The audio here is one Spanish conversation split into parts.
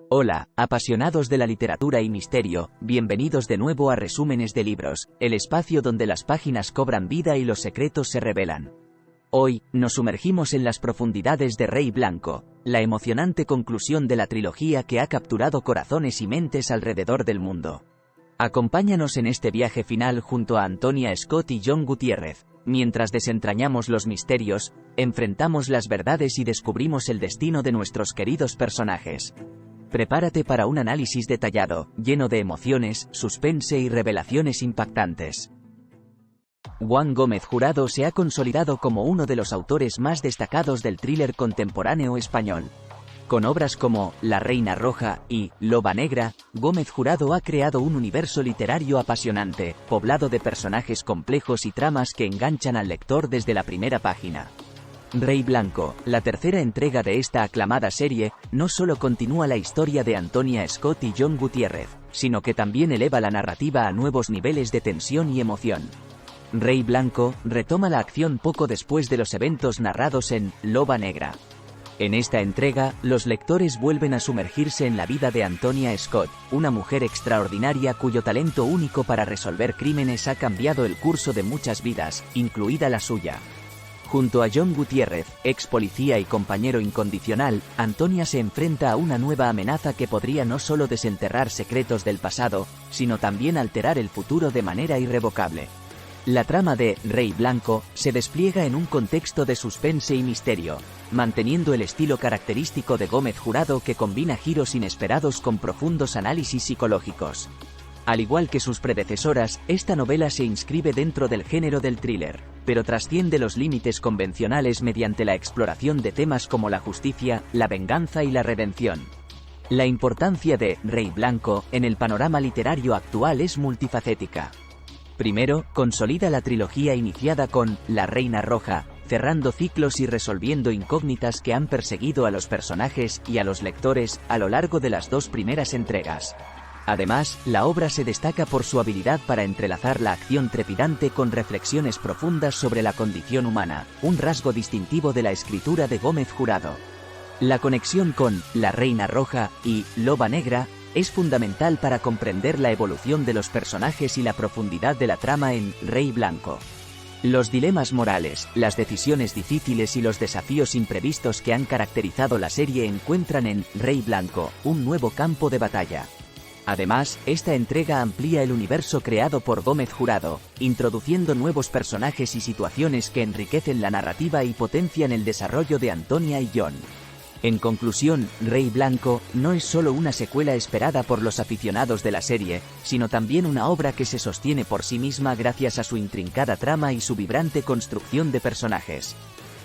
Hola, apasionados de la literatura y misterio, bienvenidos de nuevo a Resúmenes de Libros, el espacio donde las páginas cobran vida y los secretos se revelan. Hoy, nos sumergimos en las profundidades de Rey Blanco, la emocionante conclusión de la trilogía que ha capturado corazones y mentes alrededor del mundo. Acompáñanos en este viaje final junto a Antonia Scott y Jon Gutiérrez, mientras desentrañamos los misterios, enfrentamos las verdades y descubrimos el destino de nuestros queridos personajes. Prepárate para un análisis detallado, lleno de emociones, suspense y revelaciones impactantes. Juan Gómez Jurado se ha consolidado como uno de los autores más destacados del thriller contemporáneo español. Con obras como La Reina Roja y Loba Negra, Gómez Jurado ha creado un universo literario apasionante, poblado de personajes complejos y tramas que enganchan al lector desde la primera página. Rey Blanco, la tercera entrega de esta aclamada serie, no solo continúa la historia de Antonia Scott y Jon Gutiérrez, sino que también eleva la narrativa a nuevos niveles de tensión y emoción. Rey Blanco retoma la acción poco después de los eventos narrados en Loba Negra. En esta entrega, los lectores vuelven a sumergirse en la vida de Antonia Scott, una mujer extraordinaria cuyo talento único para resolver crímenes ha cambiado el curso de muchas vidas, incluida la suya. Junto a Jon Gutiérrez, ex policía y compañero incondicional, Antonia se enfrenta a una nueva amenaza que podría no solo desenterrar secretos del pasado, sino también alterar el futuro de manera irrevocable. La trama de Rey Blanco se despliega en un contexto de suspense y misterio, manteniendo el estilo característico de Gómez Jurado que combina giros inesperados con profundos análisis psicológicos. Al igual que sus predecesoras, esta novela se inscribe dentro del género del thriller, pero trasciende los límites convencionales mediante la exploración de temas como la justicia, la venganza y la redención. La importancia de Rey Blanco en el panorama literario actual es multifacética. Primero, consolida la trilogía iniciada con La Reina Roja, cerrando ciclos y resolviendo incógnitas que han perseguido a los personajes y a los lectores a lo largo de las dos primeras entregas. Además, la obra se destaca por su habilidad para entrelazar la acción trepidante con reflexiones profundas sobre la condición humana, un rasgo distintivo de la escritura de Gómez Jurado. La conexión con La Reina Roja y Loba Negra es fundamental para comprender la evolución de los personajes y la profundidad de la trama en Rey Blanco. Los dilemas morales, las decisiones difíciles y los desafíos imprevistos que han caracterizado la serie encuentran en Rey Blanco un nuevo campo de batalla. Además, esta entrega amplía el universo creado por Gómez Jurado, introduciendo nuevos personajes y situaciones que enriquecen la narrativa y potencian el desarrollo de Antonia y Jon. En conclusión, Rey Blanco no es solo una secuela esperada por los aficionados de la serie, sino también una obra que se sostiene por sí misma gracias a su intrincada trama y su vibrante construcción de personajes.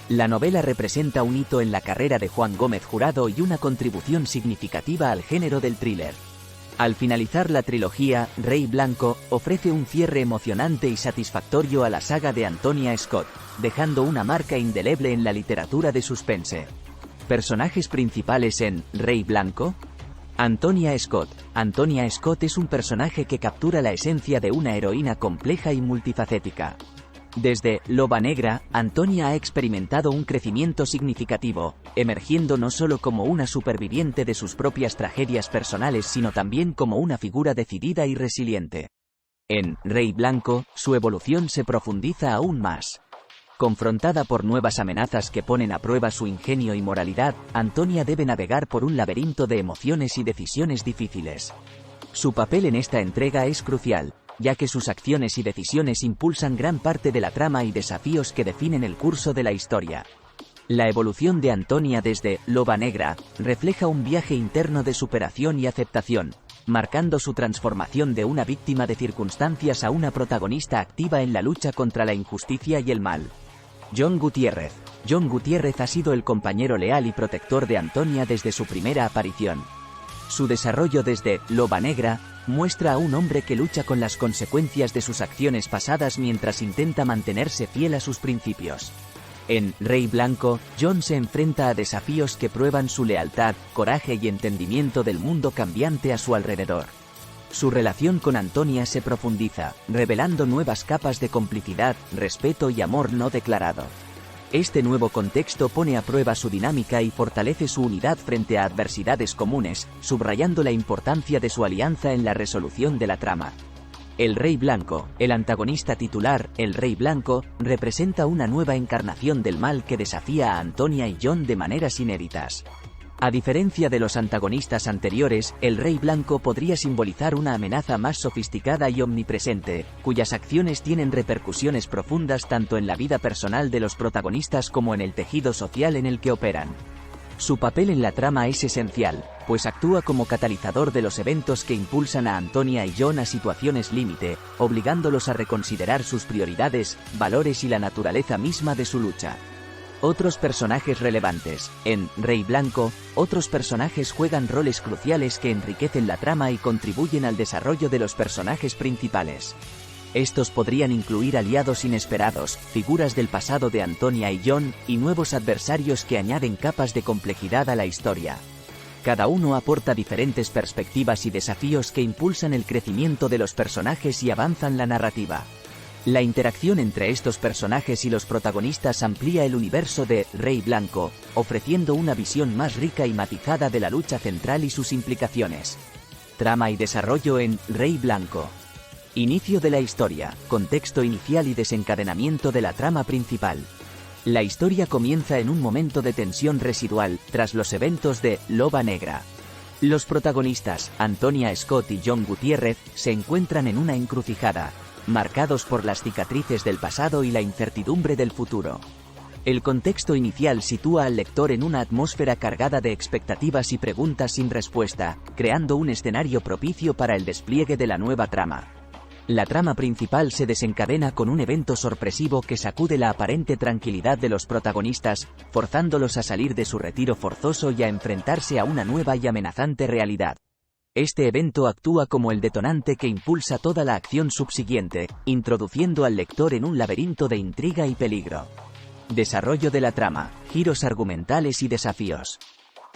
La novela representa un hito en la carrera de Juan Gómez Jurado y una contribución significativa al género del thriller. Al finalizar la trilogía, Rey Blanco ofrece un cierre emocionante y satisfactorio a la saga de Antonia Scott, dejando una marca indeleble en la literatura de suspense. ¿Personajes principales en Rey Blanco? Antonia Scott. Antonia Scott es un personaje que captura la esencia de una heroína compleja y multifacética. Desde Loba Negra, Antonia ha experimentado un crecimiento significativo, emergiendo no solo como una superviviente de sus propias tragedias personales sino también como una figura decidida y resiliente. En Rey Blanco, su evolución se profundiza aún más. Confrontada por nuevas amenazas que ponen a prueba su ingenio y moralidad, Antonia debe navegar por un laberinto de emociones y decisiones difíciles. Su papel en esta entrega es crucial, ya que sus acciones y decisiones impulsan gran parte de la trama y desafíos que definen el curso de la historia. La evolución de Antonia desde Loba Negra refleja un viaje interno de superación y aceptación, marcando su transformación de una víctima de circunstancias a una protagonista activa en la lucha contra la injusticia y el mal. Jon Gutiérrez. Jon Gutiérrez ha sido el compañero leal y protector de Antonia desde su primera aparición. Su desarrollo desde Loba Negra muestra a un hombre que lucha con las consecuencias de sus acciones pasadas mientras intenta mantenerse fiel a sus principios. En Rey Blanco, Jon se enfrenta a desafíos que prueban su lealtad, coraje y entendimiento del mundo cambiante a su alrededor. Su relación con Antonia se profundiza, revelando nuevas capas de complicidad, respeto y amor no declarado. Este nuevo contexto pone a prueba su dinámica y fortalece su unidad frente a adversidades comunes, subrayando la importancia de su alianza en la resolución de la trama. El Rey Blanco, el antagonista titular, el Rey Blanco, representa una nueva encarnación del mal que desafía a Antonia y Jon de maneras inéditas. A diferencia de los antagonistas anteriores, el Rey Blanco podría simbolizar una amenaza más sofisticada y omnipresente, cuyas acciones tienen repercusiones profundas tanto en la vida personal de los protagonistas como en el tejido social en el que operan. Su papel en la trama es esencial, pues actúa como catalizador de los eventos que impulsan a Antonia y Jon a situaciones límite, obligándolos a reconsiderar sus prioridades, valores y la naturaleza misma de su lucha. Otros personajes relevantes. En Rey Blanco, otros personajes juegan roles cruciales que enriquecen la trama y contribuyen al desarrollo de los personajes principales. Estos podrían incluir aliados inesperados, figuras del pasado de Antonia y Jon, y nuevos adversarios que añaden capas de complejidad a la historia. Cada uno aporta diferentes perspectivas y desafíos que impulsan el crecimiento de los personajes y avanzan la narrativa. La interacción entre estos personajes y los protagonistas amplía el universo de Rey Blanco, ofreciendo una visión más rica y matizada de la lucha central y sus implicaciones. Trama y desarrollo en Rey Blanco. Inicio de la historia, contexto inicial y desencadenamiento de la trama principal. La historia comienza en un momento de tensión residual, tras los eventos de Loba Negra. Los protagonistas, Antonia Scott y Jon Gutiérrez, se encuentran en una encrucijada, marcados por las cicatrices del pasado y la incertidumbre del futuro. El contexto inicial sitúa al lector en una atmósfera cargada de expectativas y preguntas sin respuesta, creando un escenario propicio para el despliegue de la nueva trama. La trama principal se desencadena con un evento sorpresivo que sacude la aparente tranquilidad de los protagonistas, forzándolos a salir de su retiro forzoso y a enfrentarse a una nueva y amenazante realidad. Este evento actúa como el detonante que impulsa toda la acción subsiguiente, introduciendo al lector en un laberinto de intriga y peligro. Desarrollo de la trama, giros argumentales y desafíos.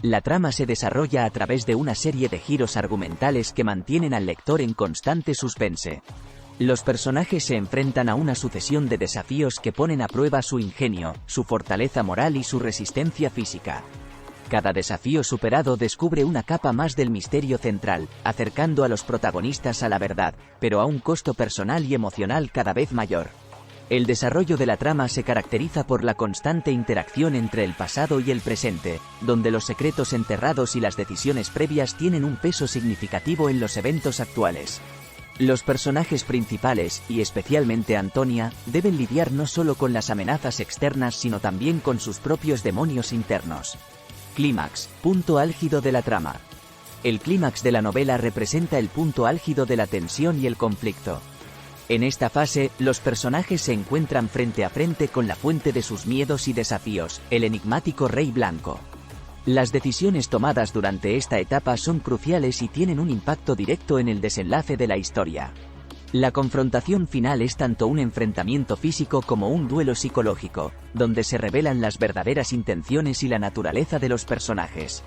La trama se desarrolla a través de una serie de giros argumentales que mantienen al lector en constante suspense. Los personajes se enfrentan a una sucesión de desafíos que ponen a prueba su ingenio, su fortaleza moral y su resistencia física. Cada desafío superado descubre una capa más del misterio central, acercando a los protagonistas a la verdad, pero a un costo personal y emocional cada vez mayor. El desarrollo de la trama se caracteriza por la constante interacción entre el pasado y el presente, donde los secretos enterrados y las decisiones previas tienen un peso significativo en los eventos actuales. Los personajes principales, y especialmente Antonia, deben lidiar no solo con las amenazas externas sino también con sus propios demonios internos. Clímax, punto álgido de la trama. El clímax de la novela representa el punto álgido de la tensión y el conflicto. En esta fase, los personajes se encuentran frente a frente con la fuente de sus miedos y desafíos, el enigmático Rey Blanco. Las decisiones tomadas durante esta etapa son cruciales y tienen un impacto directo en el desenlace de la historia. La confrontación final es tanto un enfrentamiento físico como un duelo psicológico, donde se revelan las verdaderas intenciones y la naturaleza de los personajes.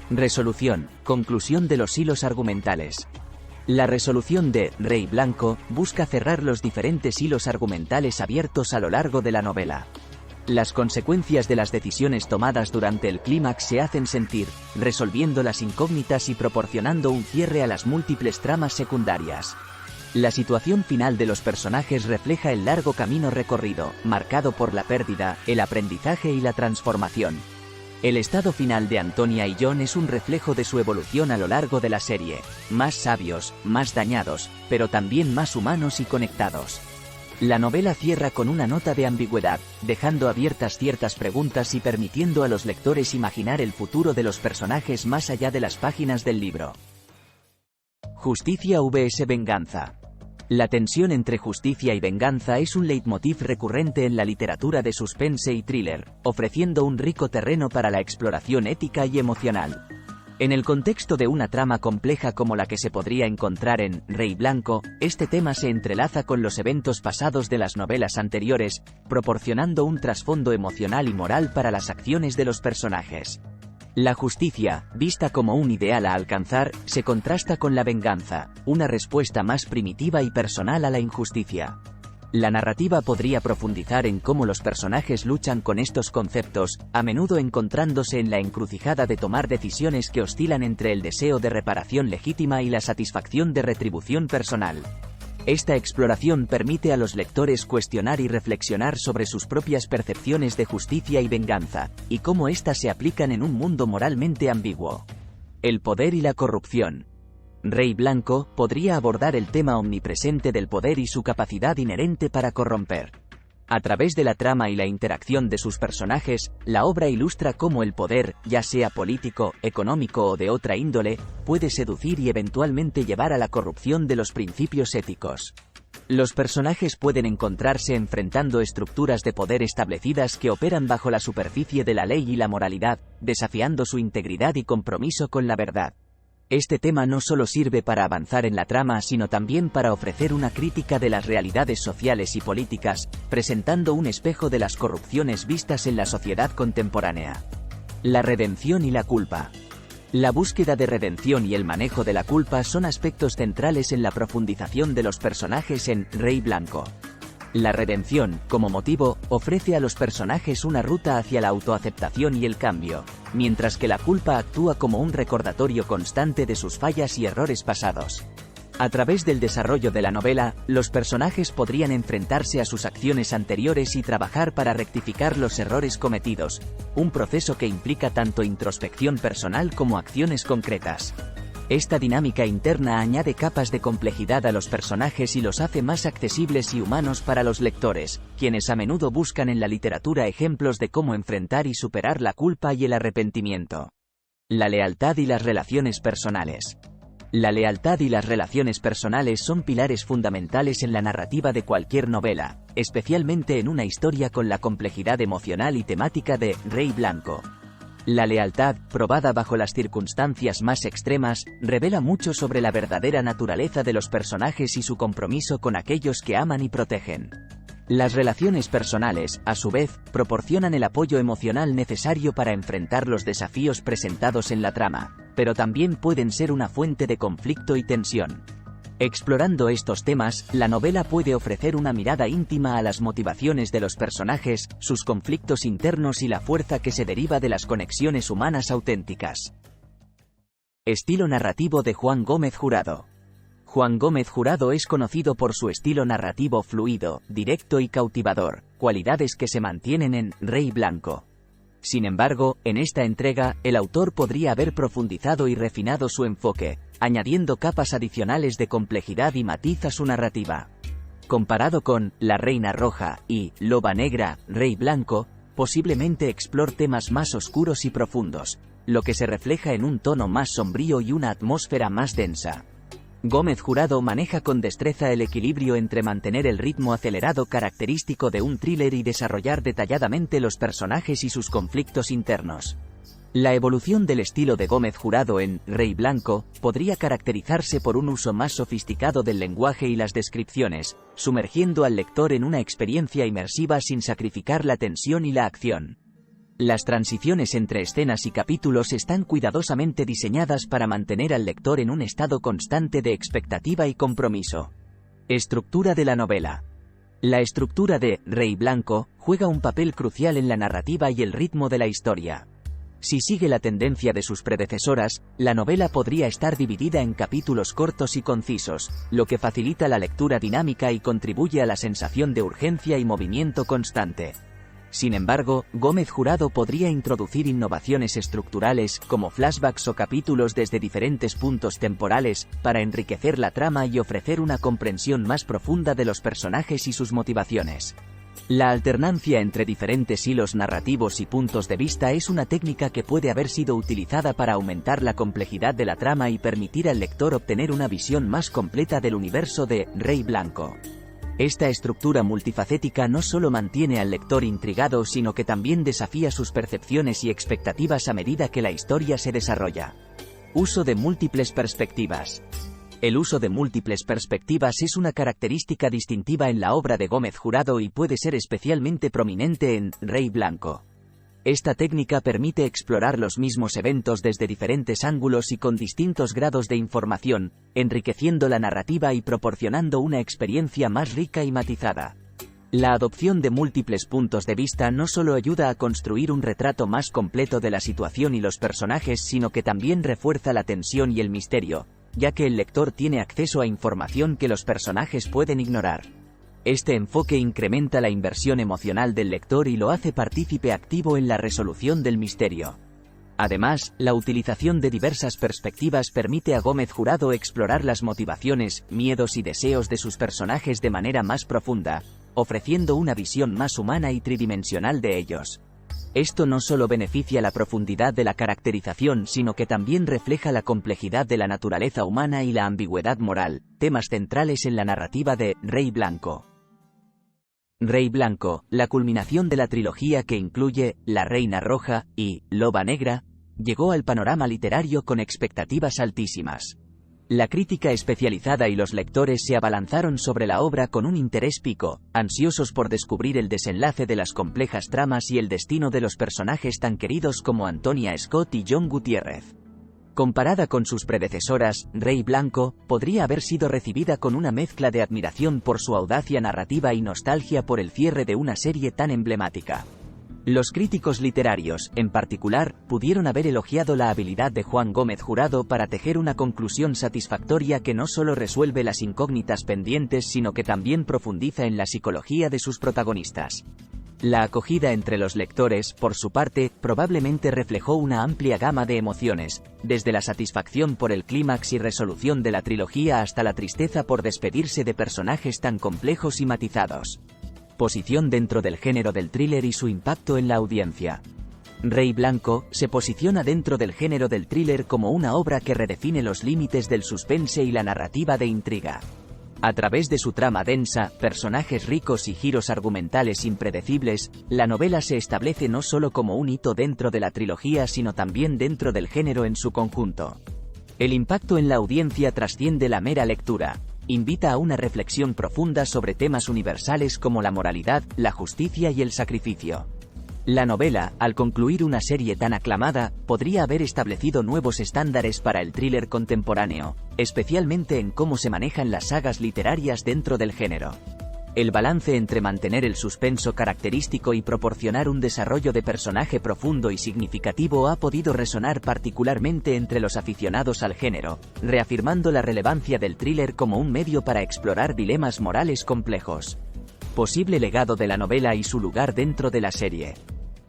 Resolución, conclusión de los hilos argumentales. La resolución de Rey Blanco busca cerrar los diferentes hilos argumentales abiertos a lo largo de la novela. Las consecuencias de las decisiones tomadas durante el clímax se hacen sentir, resolviendo las incógnitas y proporcionando un cierre a las múltiples tramas secundarias. La situación final de los personajes refleja el largo camino recorrido, marcado por la pérdida, el aprendizaje y la transformación. El estado final de Antonia y Jon es un reflejo de su evolución a lo largo de la serie, más sabios, más dañados, pero también más humanos y conectados. La novela cierra con una nota de ambigüedad, dejando abiertas ciertas preguntas y permitiendo a los lectores imaginar el futuro de los personajes más allá de las páginas del libro. Justicia vs venganza. La tensión entre justicia y venganza es un leitmotiv recurrente en la literatura de suspense y thriller, ofreciendo un rico terreno para la exploración ética y emocional. En el contexto de una trama compleja como la que se podría encontrar en Rey Blanco, este tema se entrelaza con los eventos pasados de las novelas anteriores, proporcionando un trasfondo emocional y moral para las acciones de los personajes. La justicia, vista como un ideal a alcanzar, se contrasta con la venganza, una respuesta más primitiva y personal a la injusticia. La narrativa podría profundizar en cómo los personajes luchan con estos conceptos, a menudo encontrándose en la encrucijada de tomar decisiones que oscilan entre el deseo de reparación legítima y la satisfacción de retribución personal. Esta exploración permite a los lectores cuestionar y reflexionar sobre sus propias percepciones de justicia y venganza, y cómo éstas se aplican en un mundo moralmente ambiguo. El poder y la corrupción. Rey Blanco podría abordar el tema omnipresente del poder y su capacidad inherente para corromper. A través de la trama y la interacción de sus personajes, la obra ilustra cómo el poder, ya sea político, económico o de otra índole, puede seducir y eventualmente llevar a la corrupción de los principios éticos. Los personajes pueden encontrarse enfrentando estructuras de poder establecidas que operan bajo la superficie de la ley y la moralidad, desafiando su integridad y compromiso con la verdad. Este tema no solo sirve para avanzar en la trama, sino también para ofrecer una crítica de las realidades sociales y políticas, presentando un espejo de las corrupciones vistas en la sociedad contemporánea. La redención y la culpa. La búsqueda de redención y el manejo de la culpa son aspectos centrales en la profundización de los personajes en Rey Blanco. La redención, como motivo, ofrece a los personajes una ruta hacia la autoaceptación y el cambio, mientras que la culpa actúa como un recordatorio constante de sus fallas y errores pasados. A través del desarrollo de la novela, los personajes podrían enfrentarse a sus acciones anteriores y trabajar para rectificar los errores cometidos, un proceso que implica tanto introspección personal como acciones concretas. Esta dinámica interna añade capas de complejidad a los personajes y los hace más accesibles y humanos para los lectores, quienes a menudo buscan en la literatura ejemplos de cómo enfrentar y superar la culpa y el arrepentimiento. La lealtad y las relaciones personales. La lealtad y las relaciones personales son pilares fundamentales en la narrativa de cualquier novela, especialmente en una historia con la complejidad emocional y temática de Rey Blanco. La lealtad, probada bajo las circunstancias más extremas, revela mucho sobre la verdadera naturaleza de los personajes y su compromiso con aquellos que aman y protegen. Las relaciones personales, a su vez, proporcionan el apoyo emocional necesario para enfrentar los desafíos presentados en la trama, pero también pueden ser una fuente de conflicto y tensión. Explorando estos temas, la novela puede ofrecer una mirada íntima a las motivaciones de los personajes, sus conflictos internos y la fuerza que se deriva de las conexiones humanas auténticas. Estilo narrativo de Juan Gómez Jurado. Juan Gómez Jurado es conocido por su estilo narrativo fluido, directo y cautivador, cualidades que se mantienen en Rey Blanco. Sin embargo, en esta entrega, el autor podría haber profundizado y refinado su enfoque, añadiendo capas adicionales de complejidad y matiz a su narrativa. Comparado con La Reina Roja y Loba Negra, Rey Blanco, posiblemente explora temas más oscuros y profundos, lo que se refleja en un tono más sombrío y una atmósfera más densa. Gómez Jurado maneja con destreza el equilibrio entre mantener el ritmo acelerado característico de un thriller y desarrollar detalladamente los personajes y sus conflictos internos. La evolución del estilo de Gómez Jurado en Rey Blanco podría caracterizarse por un uso más sofisticado del lenguaje y las descripciones, sumergiendo al lector en una experiencia inmersiva sin sacrificar la tensión y la acción. Las transiciones entre escenas y capítulos están cuidadosamente diseñadas para mantener al lector en un estado constante de expectativa y compromiso. Estructura de la novela. La estructura de Rey Blanco juega un papel crucial en la narrativa y el ritmo de la historia. Si sigue la tendencia de sus predecesoras, la novela podría estar dividida en capítulos cortos y concisos, lo que facilita la lectura dinámica y contribuye a la sensación de urgencia y movimiento constante. Sin embargo, Gómez Jurado podría introducir innovaciones estructurales, como flashbacks o capítulos desde diferentes puntos temporales, para enriquecer la trama y ofrecer una comprensión más profunda de los personajes y sus motivaciones. La alternancia entre diferentes hilos narrativos y puntos de vista es una técnica que puede haber sido utilizada para aumentar la complejidad de la trama y permitir al lector obtener una visión más completa del universo de Rey Blanco. Esta estructura multifacética no solo mantiene al lector intrigado, sino que también desafía sus percepciones y expectativas a medida que la historia se desarrolla. Uso de múltiples perspectivas. El uso de múltiples perspectivas es una característica distintiva en la obra de Gómez Jurado y puede ser especialmente prominente en Rey Blanco. Esta técnica permite explorar los mismos eventos desde diferentes ángulos y con distintos grados de información, enriqueciendo la narrativa y proporcionando una experiencia más rica y matizada. La adopción de múltiples puntos de vista no solo ayuda a construir un retrato más completo de la situación y los personajes, sino que también refuerza la tensión y el misterio, ya que el lector tiene acceso a información que los personajes pueden ignorar. Este enfoque incrementa la inversión emocional del lector y lo hace partícipe activo en la resolución del misterio. Además, la utilización de diversas perspectivas permite a Gómez Jurado explorar las motivaciones, miedos y deseos de sus personajes de manera más profunda, ofreciendo una visión más humana y tridimensional de ellos. Esto no solo beneficia la profundidad de la caracterización, sino que también refleja la complejidad de la naturaleza humana y la ambigüedad moral, temas centrales en la narrativa de Rey Blanco. Rey Blanco, la culminación de la trilogía que incluye La Reina Roja y Loba Negra, llegó al panorama literario con expectativas altísimas. La crítica especializada y los lectores se abalanzaron sobre la obra con un interés pico, ansiosos por descubrir el desenlace de las complejas tramas y el destino de los personajes tan queridos como Antonia Scott y John Gutiérrez. Comparada con sus predecesoras, Rey Blanco podría haber sido recibida con una mezcla de admiración por su audacia narrativa y nostalgia por el cierre de una serie tan emblemática. Los críticos literarios, en particular, pudieron haber elogiado la habilidad de Juan Gómez Jurado para tejer una conclusión satisfactoria que no solo resuelve las incógnitas pendientes, sino que también profundiza en la psicología de sus protagonistas. La acogida entre los lectores, por su parte, probablemente reflejó una amplia gama de emociones, desde la satisfacción por el clímax y resolución de la trilogía hasta la tristeza por despedirse de personajes tan complejos y matizados. Posición dentro del género del thriller y su impacto en la audiencia. Rey Blanco se posiciona dentro del género del thriller como una obra que redefine los límites del suspense y la narrativa de intriga. A través de su trama densa, personajes ricos y giros argumentales impredecibles, la novela se establece no solo como un hito dentro de la trilogía, sino también dentro del género en su conjunto. El impacto en la audiencia trasciende la mera lectura. Invita a una reflexión profunda sobre temas universales como la moralidad, la justicia y el sacrificio. La novela, al concluir una serie tan aclamada, podría haber establecido nuevos estándares para el thriller contemporáneo, especialmente en cómo se manejan las sagas literarias dentro del género. El balance entre mantener el suspenso característico y proporcionar un desarrollo de personaje profundo y significativo ha podido resonar particularmente entre los aficionados al género, reafirmando la relevancia del thriller como un medio para explorar dilemas morales complejos. Posible legado de la novela y su lugar dentro de la serie.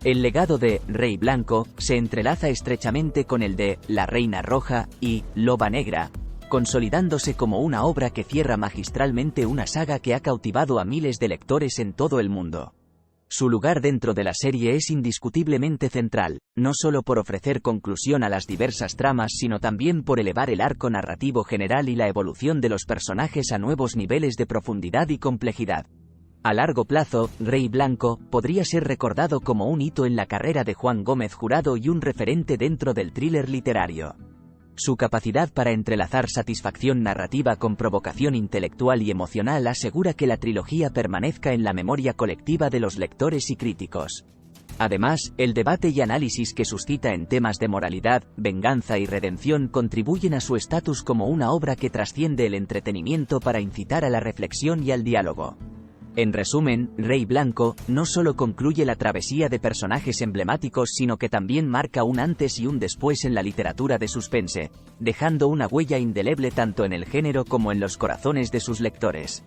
El legado de Rey Blanco se entrelaza estrechamente con el de La Reina Roja y Loba Negra, consolidándose como una obra que cierra magistralmente una saga que ha cautivado a miles de lectores en todo el mundo. Su lugar dentro de la serie es indiscutiblemente central, no solo por ofrecer conclusión a las diversas tramas, sino también por elevar el arco narrativo general y la evolución de los personajes a nuevos niveles de profundidad y complejidad. A largo plazo, Rey Blanco podría ser recordado como un hito en la carrera de Juan Gómez Jurado y un referente dentro del thriller literario. Su capacidad para entrelazar satisfacción narrativa con provocación intelectual y emocional asegura que la trilogía permanezca en la memoria colectiva de los lectores y críticos. Además, el debate y análisis que suscita en temas de moralidad, venganza y redención contribuyen a su estatus como una obra que trasciende el entretenimiento para incitar a la reflexión y al diálogo. En resumen, Rey Blanco no solo concluye la travesía de personajes emblemáticos, sino que también marca un antes y un después en la literatura de suspense, dejando una huella indeleble tanto en el género como en los corazones de sus lectores.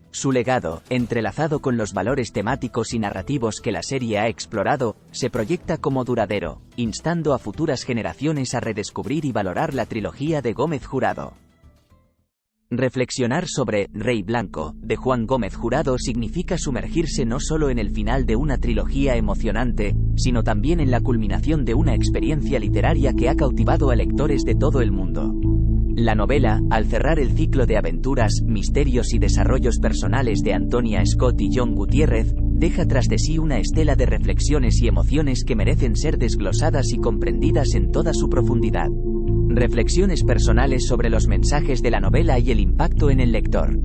Su legado, entrelazado con los valores temáticos y narrativos que la serie ha explorado, se proyecta como duradero, instando a futuras generaciones a redescubrir y valorar la trilogía de Gómez Jurado. Reflexionar sobre Rey Blanco, de Juan Gómez Jurado, significa sumergirse no solo en el final de una trilogía emocionante, sino también en la culminación de una experiencia literaria que ha cautivado a lectores de todo el mundo. La novela, al cerrar el ciclo de aventuras, misterios y desarrollos personales de Antonia Scott y John Gutiérrez, deja tras de sí una estela de reflexiones y emociones que merecen ser desglosadas y comprendidas en toda su profundidad. Reflexiones personales sobre los mensajes de la novela y el impacto en el lector.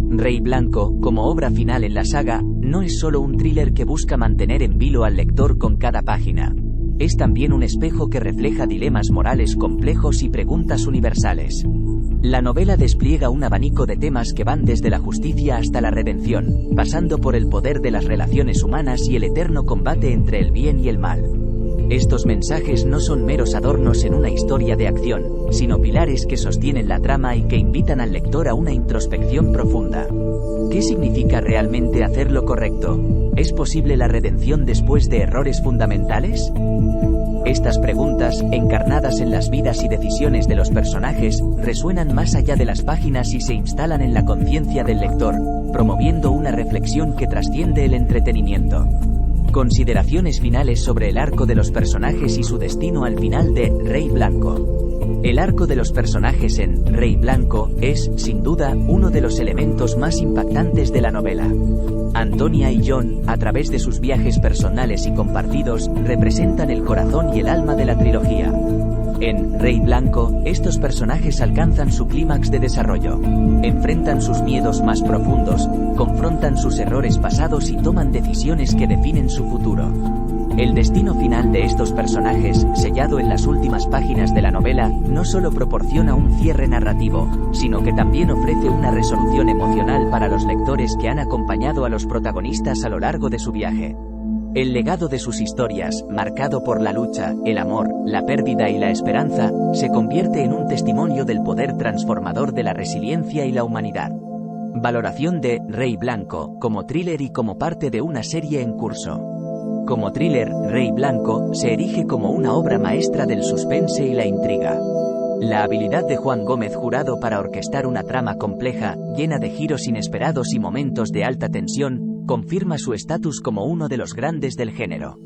Rey Blanco, como obra final en la saga, no es solo un thriller que busca mantener en vilo al lector con cada página. es también un espejo que refleja dilemas morales complejos y preguntas universales. La novela despliega un abanico de temas que van desde la justicia hasta la redención, pasando por el poder de las relaciones humanas y el eterno combate entre el bien y el mal. Estos mensajes no son meros adornos en una historia de acción, sino pilares que sostienen la trama y que invitan al lector a una introspección profunda. ¿Qué significa realmente hacer lo correcto? ¿Es posible la redención después de errores fundamentales? Estas preguntas, encarnadas en las vidas y decisiones de los personajes, resuenan más allá de las páginas y se instalan en la conciencia del lector, promoviendo una reflexión que trasciende el entretenimiento. Consideraciones finales sobre el arco de los personajes y su destino al final de Rey Blanco. El arco de los personajes en Rey Blanco es, sin duda, uno de los elementos más impactantes de la novela. Antonia y John, a través de sus viajes personales y compartidos, representan el corazón y el alma de la trilogía. En Rey Blanco, estos personajes alcanzan su clímax de desarrollo. Enfrentan sus miedos más profundos, confrontan sus errores pasados y toman decisiones que definen su futuro. El destino final de estos personajes, sellado en las últimas páginas de la novela, no solo proporciona un cierre narrativo, sino que también ofrece una resolución emocional para los lectores que han acompañado a los protagonistas a lo largo de su viaje. El legado de sus historias, marcado por la lucha, el amor, la pérdida y la esperanza, se convierte en un testimonio del poder transformador de la resiliencia y la humanidad. Valoración de Rey Blanco, como thriller y como parte de una serie en curso. Como thriller, Rey Blanco se erige como una obra maestra del suspense y la intriga. La habilidad de Juan Gómez Jurado para orquestar una trama compleja, llena de giros inesperados y momentos de alta tensión, confirma su estatus como uno de los grandes del género.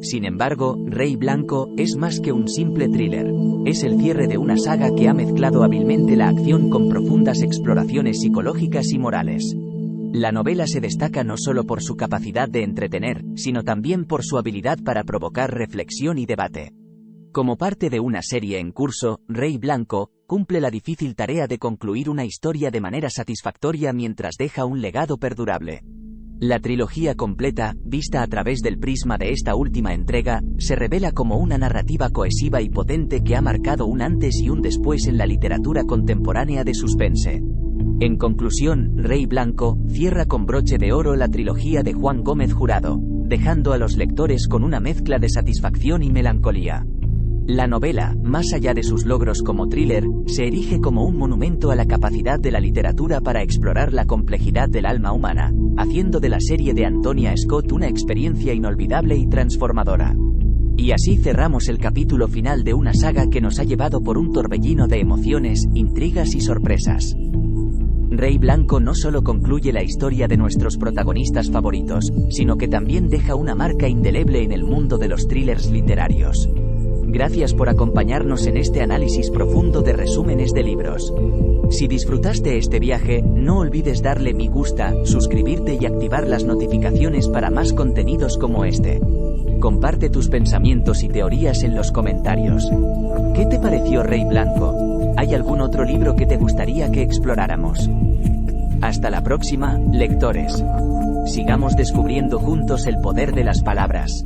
Sin embargo, Rey Blanco es más que un simple thriller. Es el cierre de una saga que ha mezclado hábilmente la acción con profundas exploraciones psicológicas y morales. La novela se destaca no solo por su capacidad de entretener, sino también por su habilidad para provocar reflexión y debate. Como parte de una serie en curso, Rey Blanco cumple la difícil tarea de concluir una historia de manera satisfactoria mientras deja un legado perdurable. La trilogía completa, vista a través del prisma de esta última entrega, se revela como una narrativa cohesiva y potente que ha marcado un antes y un después en la literatura contemporánea de suspense. En conclusión, Rey Blanco cierra con broche de oro la trilogía de Juan Gómez Jurado, dejando a los lectores con una mezcla de satisfacción y melancolía. La novela, más allá de sus logros como thriller, se erige como un monumento a la capacidad de la literatura para explorar la complejidad del alma humana, haciendo de la serie de Antonia Scott una experiencia inolvidable y transformadora. Y así cerramos el capítulo final de una saga que nos ha llevado por un torbellino de emociones, intrigas y sorpresas. Rey Blanco no solo concluye la historia de nuestros protagonistas favoritos, sino que también deja una marca indeleble en el mundo de los thrillers literarios. Gracias por acompañarnos en este análisis profundo de resúmenes de libros. Si disfrutaste este viaje, no olvides darle me gusta, suscribirte y activar las notificaciones para más contenidos como este. Comparte tus pensamientos y teorías en los comentarios. ¿Qué te pareció Rey Blanco? ¿Hay algún otro libro que te gustaría que exploráramos? Hasta la próxima, lectores. Sigamos descubriendo juntos el poder de las palabras.